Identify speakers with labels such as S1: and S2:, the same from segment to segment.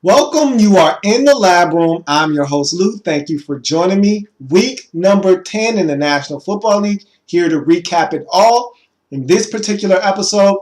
S1: Welcome. You are in the lab room. I'm your host, Lou. Thank you for joining me. Week number 10 in the National Football League. Here to recap it all. In this particular episode,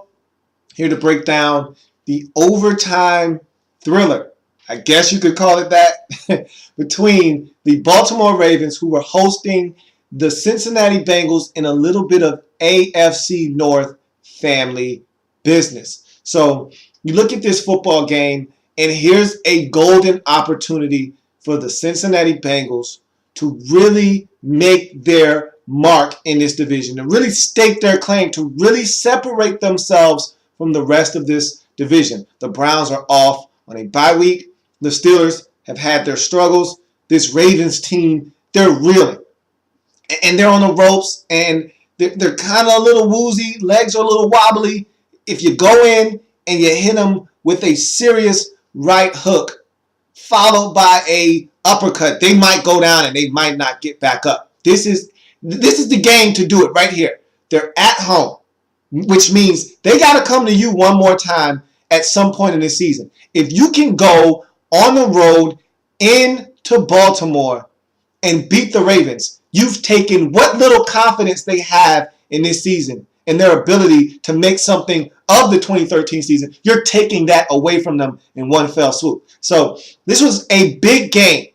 S1: here to break down the overtime thriller, I guess you could call it that, between the Baltimore Ravens, who were hosting the Cincinnati Bengals in a little bit of AFC North family business. So you look at this football game, and here's a golden opportunity for the Cincinnati Bengals to really make their mark in this division, to really stake their claim, to really separate themselves from the rest of this division. The Browns are off on a bye week. The Steelers have had their struggles. This Ravens team, they're reeling. And they're on the ropes, and they're kind of a little woozy. Legs are a little wobbly. If you go in and you hit them with a serious right hook followed by a uppercut, they might go down and they might not get back up. This is the game to do it right here. They're at home, which means they got to come to you one more time at some point in this season. If you can go on the road into Baltimore and beat the Ravens, you've taken what little confidence they have in this season and their ability to make something of the 2013 season. You're taking that away from them in one fell swoop. So this was a big game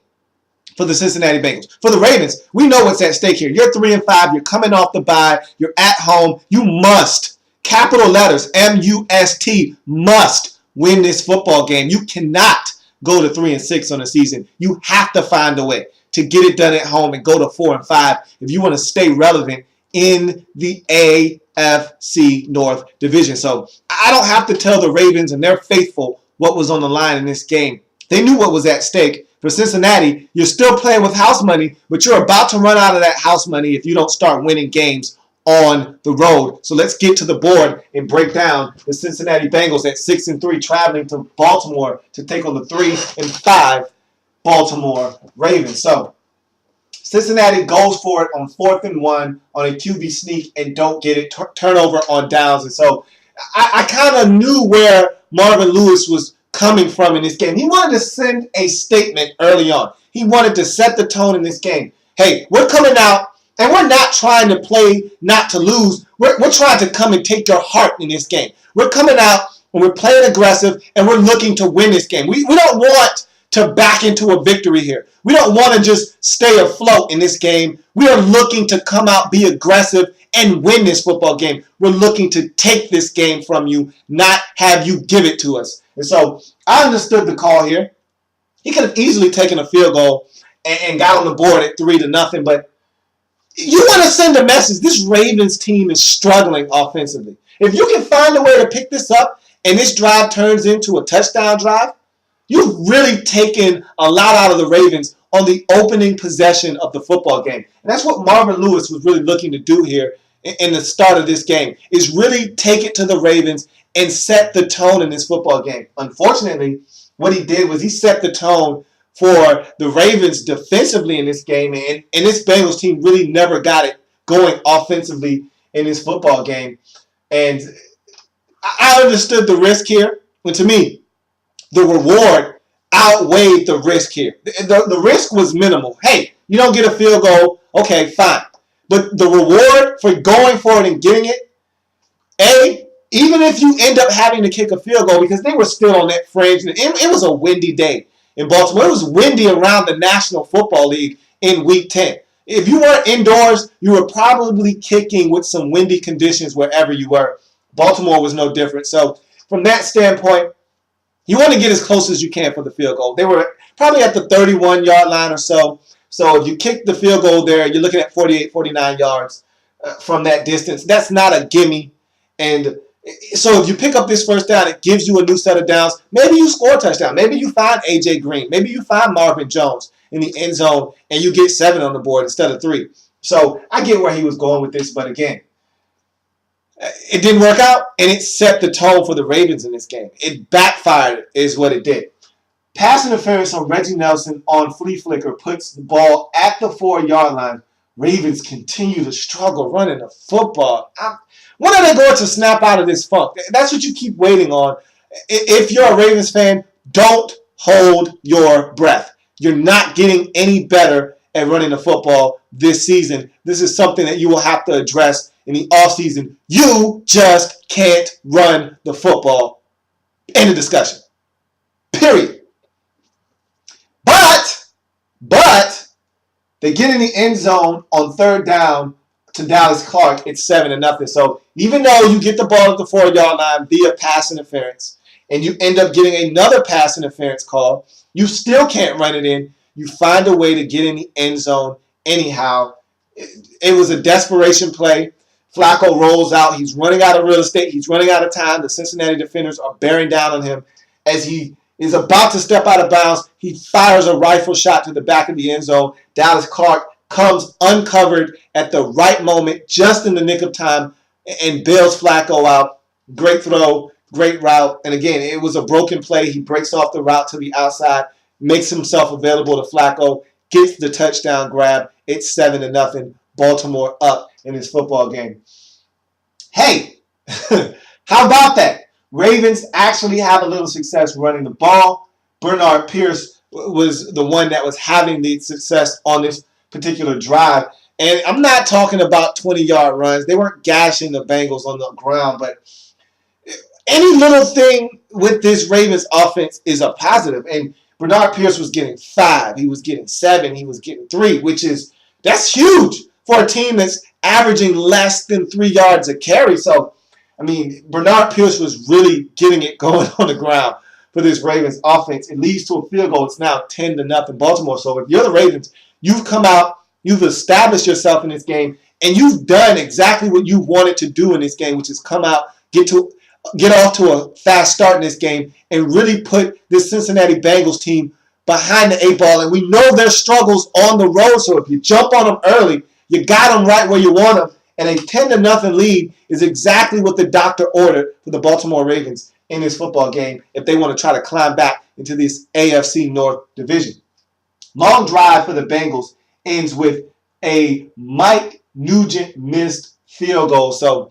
S1: for the Cincinnati Bengals. For the Ravens, we know what's at stake here. You're 3-5. You're coming off the bye. You're at home. You must, capital letters, M-U-S-T, must win this football game. You cannot go to 3-6 on the season. You have to find a way to get it done at home and go to 4-5 if you want to stay relevant in the AFC North division. So I don't have to tell the Ravens and their faithful what was on the line in this game. They knew what was at stake. For Cincinnati, you're still playing with house money, but you're about to run out of that house money if you don't start winning games on the road. So let's get to the board and break down the Cincinnati Bengals at 6-3 traveling to Baltimore to take on the 3-5 Baltimore Ravens. So Cincinnati goes for it on 4th and 1 on a QB sneak and don't get it. Turnover on downs. And so I kind of knew where Marvin Lewis was coming from in this game. He wanted to send a statement early on. He wanted to set the tone in this game. Hey, we're coming out and we're not trying to play not to lose. We're trying to come and take your heart in this game. We're coming out and we're playing aggressive and we're looking to win this game. We don't want to back into a victory here. We don't want to just stay afloat in this game. We are looking to come out, be aggressive, and win this football game. We're looking to take this game from you, not have you give it to us. And so I understood the call here. He could have easily taken a field goal and got on the board at 3-0, but you want to send a message. This Ravens team is struggling offensively. If you can find a way to pick this up and this drive turns into a touchdown drive, you've really taken a lot out of the Ravens on the opening possession of the football game. And that's what Marvin Lewis was really looking to do here in the start of this game, is really take it to the Ravens and set the tone in this football game. Unfortunately, what he did was he set the tone for the Ravens defensively in this game, and this Bengals team really never got it going offensively in this football game. And I understood the risk here, but to me, the reward outweighed the risk here. The risk was minimal. Hey, you don't get a field goal, okay, fine. But the reward for going for it and getting it, even if you end up having to kick a field goal, because they were still on that fringe, it was a windy day in Baltimore. It was windy around the National Football League in Week 10. If you weren't indoors, you were probably kicking with some windy conditions wherever you were. Baltimore was no different. So from that standpoint, you want to get as close as you can for the field goal. They were probably at the 31-yard line or so. So if you kick the field goal there, you're looking at 48, 49 yards from that distance. That's not a gimme. And so if you pick up this first down, it gives you a new set of downs. Maybe you score a touchdown. Maybe you find A.J. Green. Maybe you find Marvin Jones in the end zone and you get 7 on the board instead of 3. So I get where he was going with this, but again, it didn't work out, and it set the tone for the Ravens in this game. It backfired is what it did. Pass interference on Reggie Nelson on flea flicker puts the ball at the 4-yard line. Ravens continue to struggle running the football. When are they going to snap out of this funk? That's what you keep waiting on. If you're a Ravens fan, don't hold your breath. You're not getting any better at running the football this season. This is something that you will have to address in the offseason. You just can't run the football. End of discussion. Period. But they get in the end zone on third down to Dallas Clark. It's 7-0. So even though you get the ball at the 4-yard line via pass interference, and you end up getting another pass interference call, you still can't run it in. You find a way to get in the end zone anyhow. It was a desperation play. Flacco rolls out. He's running out of real estate. He's running out of time. The Cincinnati defenders are bearing down on him. As he is about to step out of bounds, he fires a rifle shot to the back of the end zone. Dallas Clark comes uncovered at the right moment, just in the nick of time, and bails Flacco out. Great throw, great route. And again, it was a broken play. He breaks off the route to the outside, makes himself available to Flacco, gets the touchdown grab. It's 7-0. Baltimore up in this football game. Hey, how about that? Ravens actually have a little success running the ball. Bernard Pierce was the one that was having the success on this particular drive. And I'm not talking about 20-yard runs. They weren't gashing the Bengals on the ground, but any little thing with this Ravens offense is a positive. And Bernard Pierce was getting 5. He was getting 7. He was getting 3, that's huge for a team that's averaging less than 3 yards a carry. So, I mean, Bernard Pierce was really getting it going on the ground for this Ravens offense. It leads to a field goal. It's now 10-0 Baltimore. So if you're the Ravens, you've come out, you've established yourself in this game, and you've done exactly what you wanted to do in this game, which is come out, get off to a fast start in this game, and really put this Cincinnati Bengals team behind the 8 ball. And we know their struggles on the road, so if you jump on them early, you got them right where you want them. And a 10-0 lead is exactly what the doctor ordered for the Baltimore Ravens in this football game if they want to try to climb back into this AFC North division. Long drive for the Bengals ends with a Mike Nugent missed field goal. So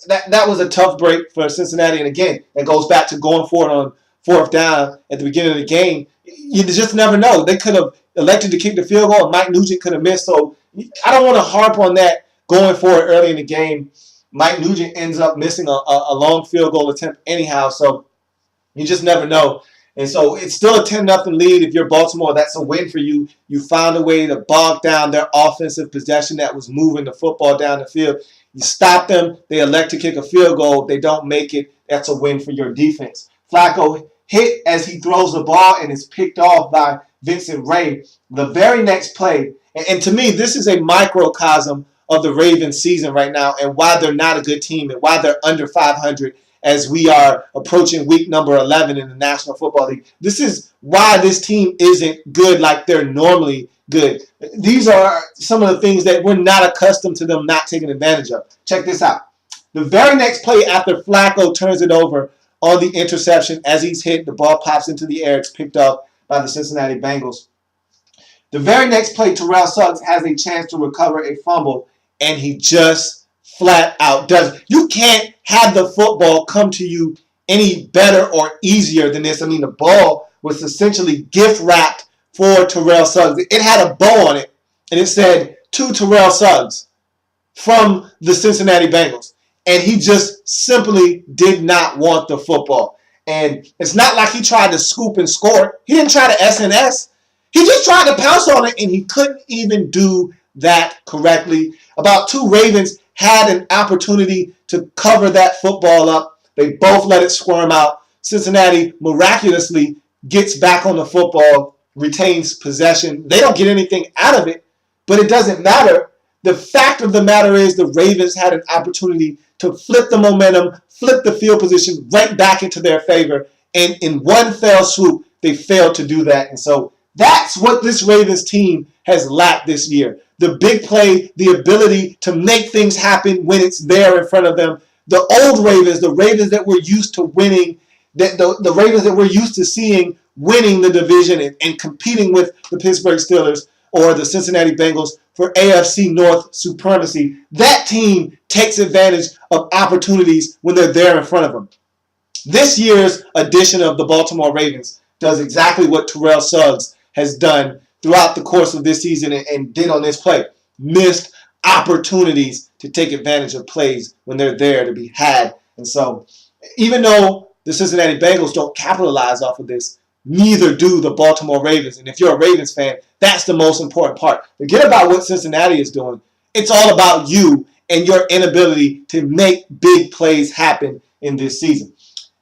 S1: that was a tough break for Cincinnati. And again, that goes back to going for it on fourth down at the beginning of the game. You just never know. They could have elected to kick the field goal, and Mike Nugent could have missed. So I don't want to harp on that going for it early in the game. Mike Nugent ends up missing a long field goal attempt anyhow. So you just never know. And so it's still a 10-0 lead. If you're Baltimore, that's a win for you. You found a way to bog down their offensive possession that was moving the football down the field. You stop them. They elect to kick a field goal. They don't make it. That's a win for your defense. Flacco hit as he throws the ball and is picked off by Vincent Ray. The very next play, and to me, this is a microcosm of the Ravens season right now and why they're not a good team and why they're under 500 as we are approaching week number 11 in the National Football League. This is why this team isn't good like they're normally good. These are some of the things that we're not accustomed to them not taking advantage of. Check this out. The very next play after Flacco turns it over on the interception, as he's hit, the ball pops into the air. It's picked up by the Cincinnati Bengals. The very next play, Terrell Suggs has a chance to recover a fumble, and he just flat out does it. You can't have the football come to you any better or easier than this. I mean, the ball was essentially gift wrapped for Terrell Suggs. It had a bow on it, and it said, "To Terrell Suggs from the Cincinnati Bengals." And he just simply did not want the football. And it's not like he tried to scoop and score. He didn't try to SNS. He just tried to pounce on it, and he couldn't even do that correctly. About 2 Ravens had an opportunity to cover that football up. They both let it squirm out. Cincinnati miraculously gets back on the football, retains possession. They don't get anything out of it, but it doesn't matter. The fact of the matter is the Ravens had an opportunity to flip the momentum, flip the field position right back into their favor, and in one fell swoop, they failed to do that. And so that's what this Ravens team has lacked this year. The big play, the ability to make things happen when it's there in front of them. The old Ravens, the Ravens that we're used to winning, the Ravens that we're used to seeing winning the division and competing with the Pittsburgh Steelers or the Cincinnati Bengals for AFC North supremacy, that team takes advantage of opportunities when they're there in front of them. This year's edition of the Baltimore Ravens does exactly what Terrell Suggs has done throughout the course of this season and did on this play. Missed opportunities to take advantage of plays when they're there to be had. And so even though the Cincinnati Bengals don't capitalize off of this, neither do the Baltimore Ravens. And if you're a Ravens fan, that's the most important part. Forget about what Cincinnati is doing. It's all about you and your inability to make big plays happen in this season.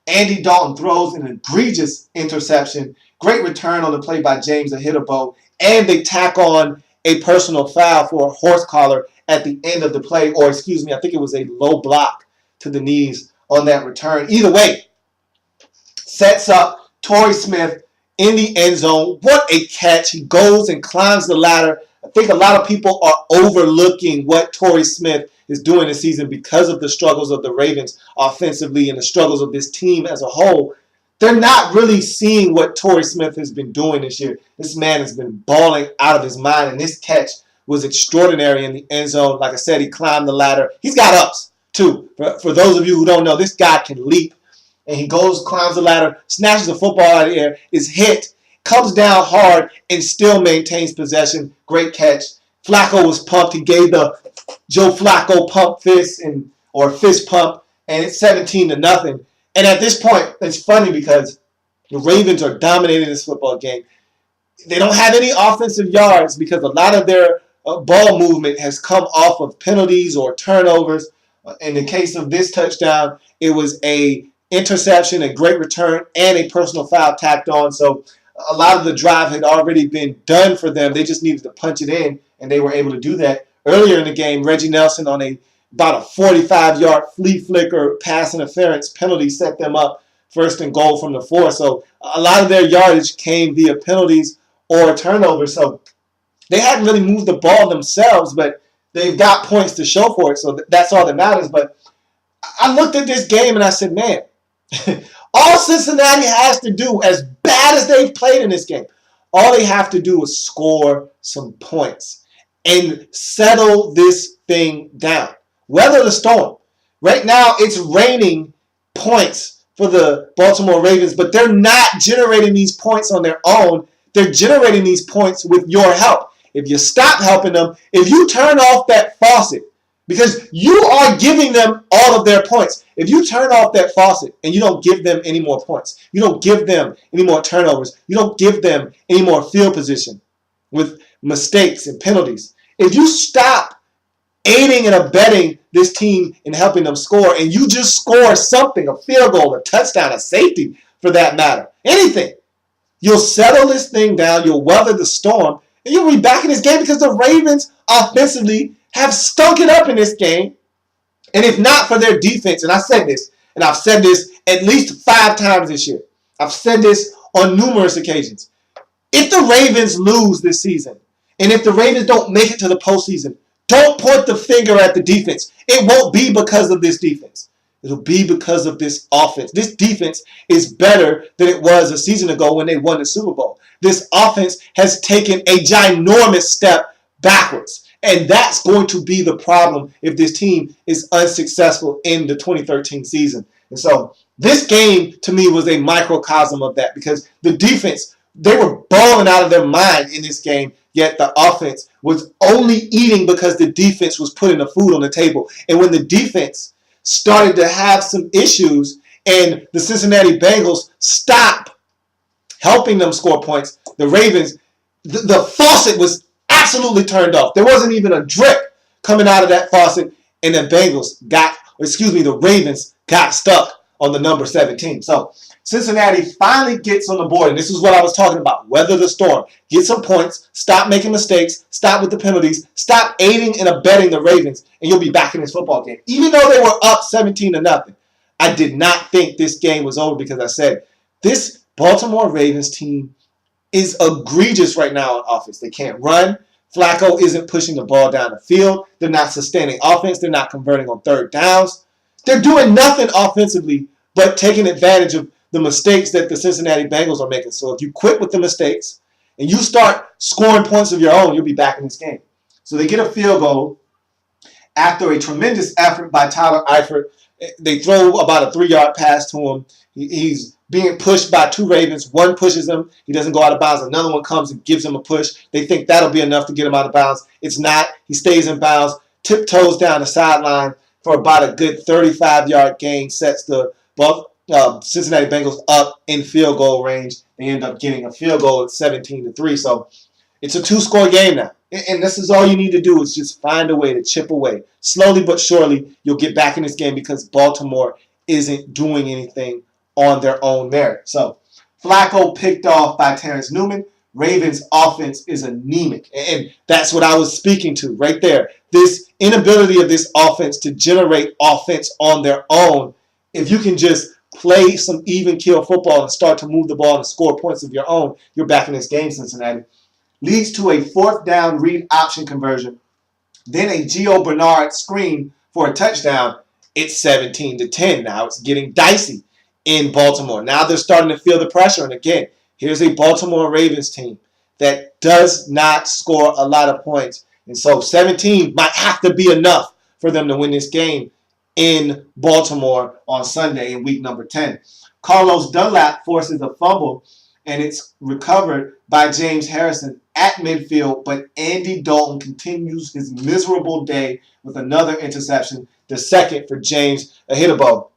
S1: Andy Dalton throws an egregious interception. Great return on the play by James Ahitabo. And they tack on a personal foul for a horse collar at the end of the play. Or, excuse me, I think it was a low block to the knees on that return. Either way, sets up Torrey Smith in the end zone. What a catch. He goes and climbs the ladder. I think a lot of people are overlooking what Torrey Smith is doing this season because of the struggles of the Ravens offensively and the struggles of this team as a whole. They're not really seeing what Torrey Smith has been doing this year. This man has been balling out of his mind, and this catch was extraordinary in the end zone. Like I said, he climbed the ladder. He's got ups, too. For those of you who don't know, this guy can leap. And he goes, climbs the ladder, snatches the football out of the air, is hit, comes down hard, and still maintains possession. Great catch. Flacco was pumped. He gave the Joe Flacco pump fist or fist pump, and it's 17-0. And at this point, it's funny because the Ravens are dominating this football game. They don't have any offensive yards because a lot of their ball movement has come off of penalties or turnovers. In the case of this touchdown, it was a interception, a great return, and a personal foul tacked on. So a lot of the drive had already been done for them. They just needed to punch it in, and they were able to do that. Earlier in the game, Reggie Nelson on about a 45-yard flea flicker pass interference penalty set them up first and goal from the 4. So a lot of their yardage came via penalties or turnovers. So they hadn't really moved the ball themselves, but they've got points to show for it. So that's all that matters. But I looked at this game and I said, man, all Cincinnati has to do, as bad as they've played in this game, all they have to do is score some points and settle this thing down. Weather the storm. Right now, it's raining points for the Baltimore Ravens, but they're not generating these points on their own. They're generating these points with your help. If you stop helping them, if you turn off that faucet, because you are giving them all of their points. If you turn off that faucet and you don't give them any more points, you don't give them any more turnovers, you don't give them any more field position with mistakes and penalties. If you stop aiding and abetting this team in helping them score and you just score something, a field goal, a touchdown, a safety for that matter, anything, you'll settle this thing down, you'll weather the storm, and you'll be back in this game because the Ravens offensively have stunk it up in this game. And if not for their defense, and I said this, and I've said this at least 5 times this year. I've said this on numerous occasions. If the Ravens lose this season, and if the Ravens don't make it to the postseason, don't point the finger at the defense. It won't be because of this defense. It'll be because of this offense. This defense is better than it was a season ago when they won the Super Bowl. This offense has taken a ginormous step backwards. And that's going to be the problem if this team is unsuccessful in the 2013 season. And so this game, to me, was a microcosm of that because the defense, they were balling out of their mind in this game, yet the offense was only eating because the defense was putting the food on the table. And when the defense started to have some issues and the Cincinnati Bengals stopped helping them score points, the Ravens, the faucet was absolutely turned off. There wasn't even a drip coming out of that faucet, and the the Ravens got stuck on the number 17. So Cincinnati finally gets on the board, and this is what I was talking about. Weather the storm. Get some points. Stop making mistakes. Stop with the penalties. Stop aiding and abetting the Ravens, and you'll be back in this football game. Even though they were up 17-0, I did not think this game was over because I said, this Baltimore Ravens team is egregious right now on offense. They can't run. Flacco isn't pushing the ball down the field. They're not sustaining offense. They're not converting on third downs. They're doing nothing offensively but taking advantage of the mistakes that the Cincinnati Bengals are making. So if you quit with the mistakes and you start scoring points of your own, you'll be back in this game. So they get a field goal after a tremendous effort by Tyler Eifert. They throw about a 3-yard pass to him. He's being pushed by 2 Ravens. One pushes him. He doesn't go out of bounds. Another one comes and gives him a push. They think that'll be enough to get him out of bounds. It's not. He stays in bounds, tiptoes down the sideline for about a good 35-yard gain, sets the Cincinnati Bengals up in field goal range. They end up getting a field goal at 17-3. So it's a 2-score game now. And this is all you need to do is just find a way to chip away. Slowly but surely, you'll get back in this game because Baltimore isn't doing anything on their own merit. So Flacco picked off by Terrence Newman. Ravens' offense is anemic. And that's what I was speaking to right there. This inability of this offense to generate offense on their own. If you can just play some even kill football and start to move the ball and score points of your own, you're back in this game, Cincinnati. Leads to a 4th down read option conversion. Then a Gio Bernard screen for a touchdown. It's 17-10. Now it's getting dicey in Baltimore. Now they're starting to feel the pressure. And again, here's a Baltimore Ravens team that does not score a lot of points. And so 17 might have to be enough for them to win this game in Baltimore on Sunday in week number 10. Carlos Dunlap forces a fumble, and it's recovered by James Harrison at midfield, but Andy Dalton continues his miserable day with another interception, the second for James Ahitabo.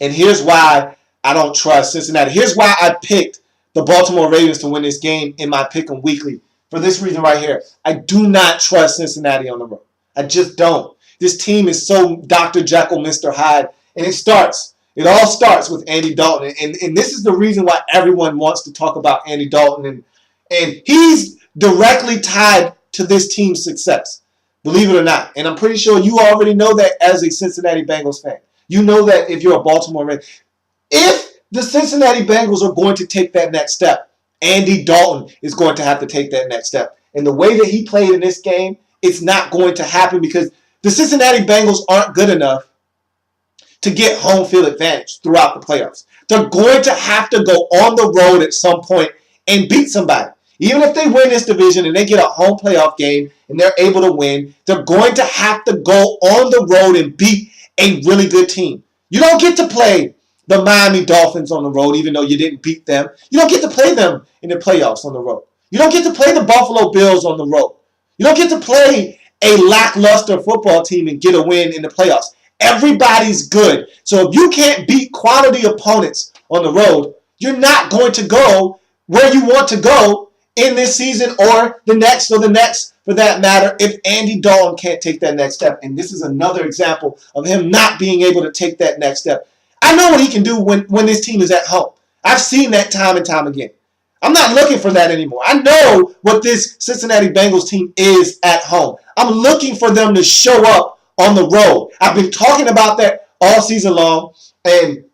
S1: And here's why I don't trust Cincinnati. Here's why I picked the Baltimore Ravens to win this game in my Pick'em Weekly. For this reason right here. I do not trust Cincinnati on the road. I just don't. This team is so Dr. Jekyll, Mr. Hyde. And it all starts with Andy Dalton. And this is the reason why everyone wants to talk about Andy Dalton. And he's directly tied to this team's success, believe it or not. And I'm pretty sure you already know that as a Cincinnati Bengals fan. You know that if you're a Baltimore Raven. If the Cincinnati Bengals are going to take that next step, Andy Dalton is going to have to take that next step. And the way that he played in this game, it's not going to happen because the Cincinnati Bengals aren't good enough to get home field advantage throughout the playoffs. They're going to have to go on the road at some point and beat somebody. Even if they win this division and they get a home playoff game and they're able to win, they're going to have to go on the road and beat a really good team. You don't get to play the Miami Dolphins on the road, even though you didn't beat them. You don't get to play them in the playoffs on the road. You don't get to play the Buffalo Bills on the road. You don't get to play a lackluster football team and get a win in the playoffs. Everybody's good. So if you can't beat quality opponents on the road, you're not going to go where you want to go in this season or the next for that matter if Andy Dalton can't take that next step. And this is another example of him not being able to take that next step. I know what he can do when this team is at home. I've seen that time and time again. I'm not looking for that anymore. I know what this Cincinnati Bengals team is at home. I'm looking for them to show up on the road. I've been talking about that all season long, and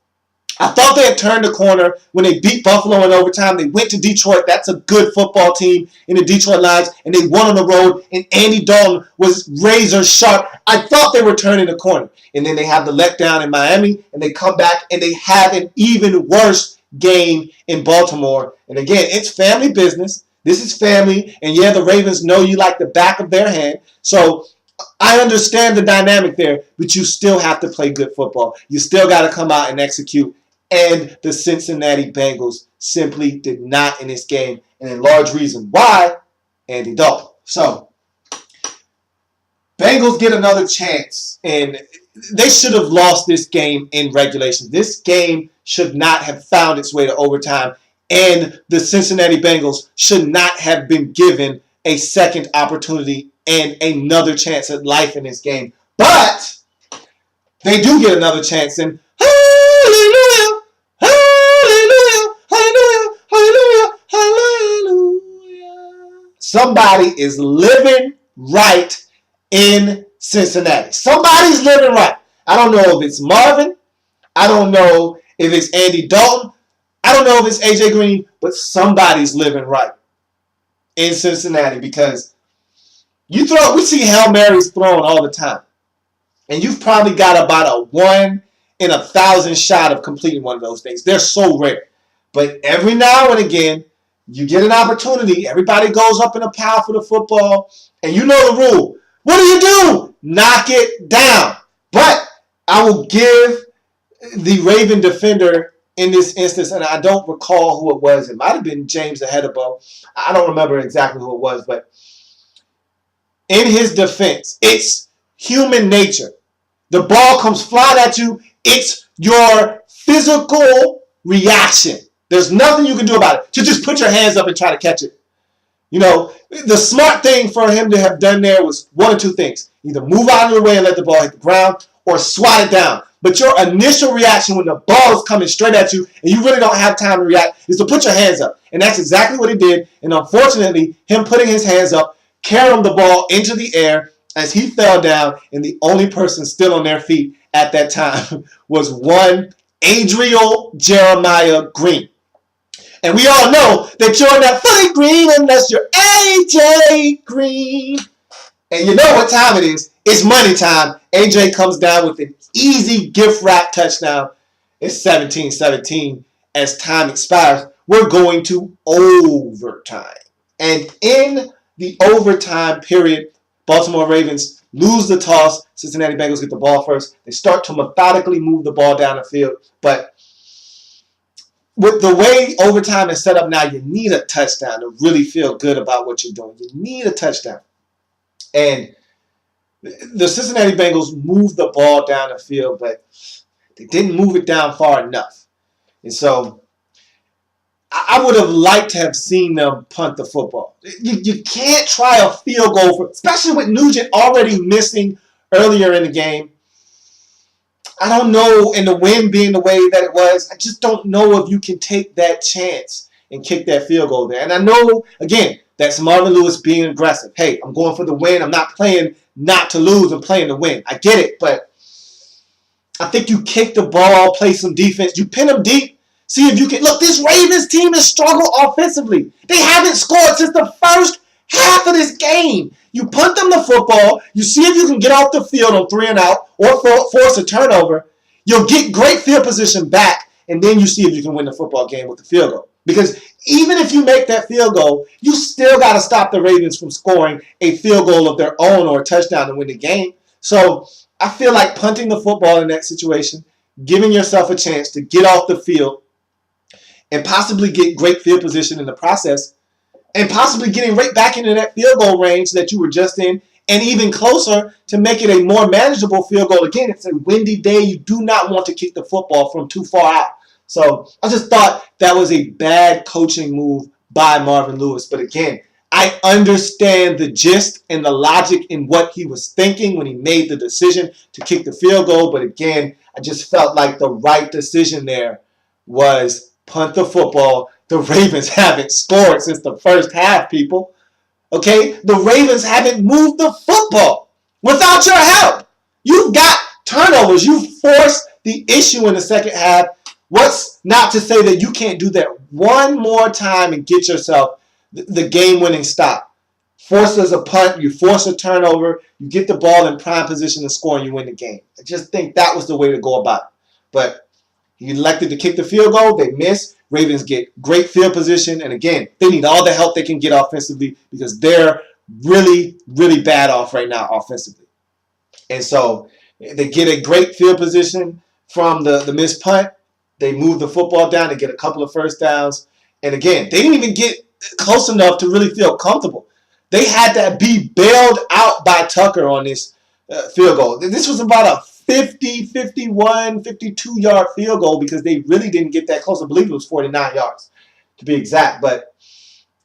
S1: I thought they had turned the corner when they beat Buffalo in overtime. They went to Detroit. That's a good football team in the Detroit Lions, and they won on the road, and Andy Dalton was razor sharp. I thought they were turning the corner. And then they have the letdown in Miami, and they come back, and they have an even worse game in Baltimore. And again, it's family business. This is family, and yeah, the Ravens know you like the back of their hand. So I understand the dynamic there, but you still have to play good football. You still got to come out and execute. And the Cincinnati Bengals simply did not in this game. And a large reason why, Andy Dalton. So, Bengals get another chance. And they should have lost this game in regulation. This game should not have found its way to overtime. And the Cincinnati Bengals should not have been given a second opportunity and another chance at life in this game. But they do get another chance. And hallelujah, hallelujah, hallelujah, hallelujah, hallelujah. Somebody is living right in Cincinnati. Somebody's living right. I don't know if it's Marvin. I don't know if it's Andy Dalton. I don't know if it's AJ Green, but somebody's living right in Cincinnati because we see Hail Marys thrown all the time. And you've probably got about a 1 in 1,000 shot of completing one of those things. They're so rare. But every now and again, you get an opportunity. Everybody goes up in a pile for the football, and you know the rule. What do? Knock it down. But I will give the Raven defender in this instance, and I don't recall who it was. It might have been James Ahedebo. I don't remember exactly who it was, but in his defense, it's human nature. The ball comes flying at you. It's your physical reaction. There's nothing you can do about it. To just put your hands up and try to catch it. You know, the smart thing for him to have done there was one or two things. Either move out of the way and let the ball hit the ground or swat it down. But your initial reaction when the ball is coming straight at you and you really don't have time to react is to put your hands up. And that's exactly what he did. And unfortunately, him putting his hands up carried the ball into the air as he fell down, and the only person still on their feet at that time was one Adriel Jeremiah Green. And we all know that you're not fully green unless you're AJ Green. And you know what time it is. It's money time. AJ comes down with an easy gift wrap touchdown. It's 17-17 as time expires. We're going to overtime. And in the overtime period, Baltimore Ravens lose the toss. Cincinnati Bengals get the ball first. They start to methodically move the ball down the field. But with the way overtime is set up now, you need a touchdown to really feel good about what you're doing. You need a touchdown. And the Cincinnati Bengals moved the ball down the field, but they didn't move it down far enough. And so I would have liked to have seen them punt the football. You can't try a field goal, especially with Nugent already missing earlier in the game. I don't know, and the wind being the way that it was, I just don't know if you can take that chance and kick that field goal there. And I know, again, that's Marvin Lewis being aggressive. Hey, I'm going for the win. I'm not playing not to lose. I'm playing to win. I get it, but I think you kick the ball, play some defense. You pin them deep. See if you can. Look, this Ravens team has struggled offensively. They haven't scored since the first half of this game. You punt them the football. You see if you can get off the field on 3 and out or force a turnover. You'll get great field position back, and then you see if you can win the football game with the field goal. Because even if you make that field goal, you still got to stop the Ravens from scoring a field goal of their own or a touchdown to win the game. So I feel like punting the football in that situation, giving yourself a chance to get off the field, and possibly get great field position in the process, and possibly getting right back into that field goal range that you were just in, and even closer to make it a more manageable field goal. Again, it's a windy day. You do not want to kick the football from too far out. So I just thought that was a bad coaching move by Marvin Lewis. But again, I understand the gist and the logic in what he was thinking when he made the decision to kick the field goal. But again, I just felt like the right decision there was punt the football. The Ravens haven't scored since the first half, people. Okay? The Ravens haven't moved the football without your help. You've got turnovers. You forced the issue in the second half. What's not to say that you can't do that one more time and get yourself the game-winning stop? Force as a punt, you force a turnover, you get the ball in prime position to score, and you win the game. I just think that was the way to go about it. But he elected to kick the field goal. They miss. Ravens get great field position. And again, they need all the help they can get offensively because they're really, really bad off right now offensively. And so they get a great field position from the missed punt. They move the football down. They get a couple of first downs. And again, they didn't even get close enough to really feel comfortable. They had to be bailed out by Tucker on this field goal. This was about a 50, 51, 52-yard field goal because they really didn't get that close. I believe it was 49 yards to be exact. But,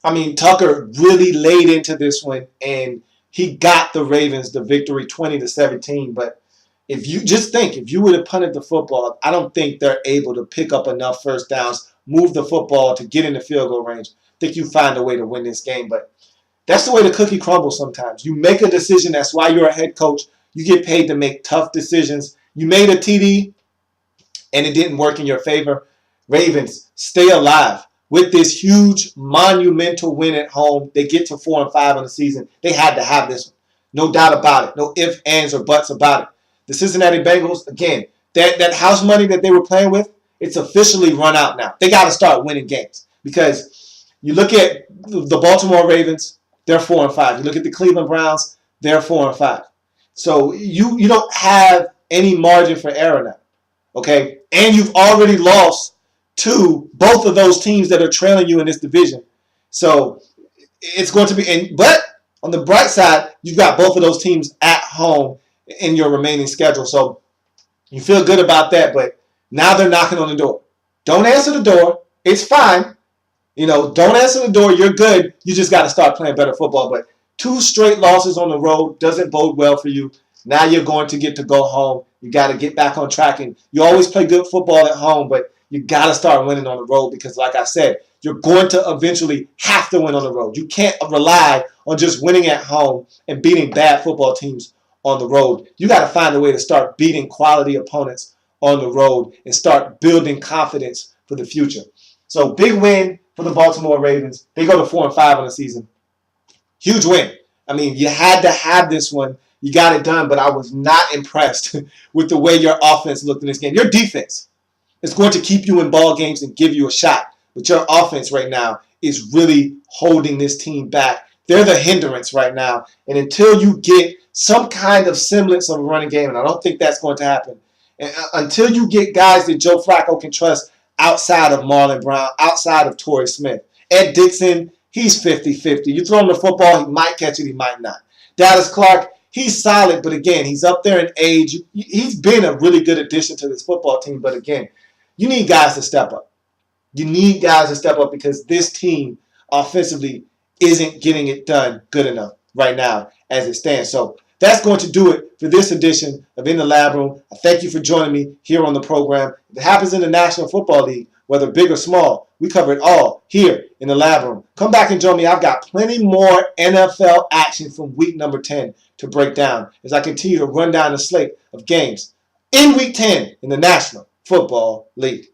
S1: I mean, Tucker really laid into this one, and he got the Ravens the victory 20-17. But if you just think, if you would have punted the football, I don't think they're able to pick up enough first downs, move the football to get in the field goal range. I think you find a way to win this game. But that's the way the cookie crumbles sometimes. You make a decision. That's why you're a head coach. You get paid to make tough decisions. You made a TD, and it didn't work in your favor. Ravens, stay alive. With this huge, monumental win at home, they get to 4-5 in the season. They had to have this one. No doubt about it. No ifs, ands, or buts about it. The Cincinnati Bengals, again, that house money that they were playing with, it's officially run out now. They got to start winning games. Because you look at the Baltimore Ravens, they're 4-5. You look at the Cleveland Browns, they're 4-5. So you don't have any margin for error now. Okay? And you've already lost to both of those teams that are trailing you in this division. So it's going to be, but on the bright side, you've got both of those teams at home in your remaining schedule. So you feel good about that, but now they're knocking on the door. Don't answer the door. It's fine. Don't answer the door. You're good. You just got to start playing better football. But 2 straight losses on the road doesn't bode well for you. Now you're going to get to go home. You got to get back on track. And you always play good football at home, but you got to start winning on the road because, like I said, you're going to eventually have to win on the road. You can't rely on just winning at home and beating bad football teams on the road. You got to find a way to start beating quality opponents on the road and start building confidence for the future. So big win for the Baltimore Ravens. They go to 4-5 on the season. Huge win. I mean, you had to have this one. You got it done, but I was not impressed with the way your offense looked in this game. Your defense is going to keep you in ball games and give you a shot. But your offense right now is really holding this team back. They're the hindrance right now. And until you get some kind of semblance of a running game, and I don't think that's going to happen, and until you get guys that Joe Flacco can trust outside of Marlon Brown, outside of Torrey Smith. Ed Dixon, he's 50-50. You throw him the football, he might catch it, he might not. Dallas Clark, he's solid, but again, he's up there in age. He's been a really good addition to this football team, but again, you need guys to step up. You need guys to step up because this team offensively isn't getting it done good enough right now as it stands. So that's going to do it for this edition of In the Lab Room. I thank you for joining me here on the program. If it happens in the National Football League, whether big or small, we cover it all here in the Lab Room. Come back and join me. I've got plenty more NFL action from week number 10 to break down as I continue to run down the slate of games in week 10 in the National Football League.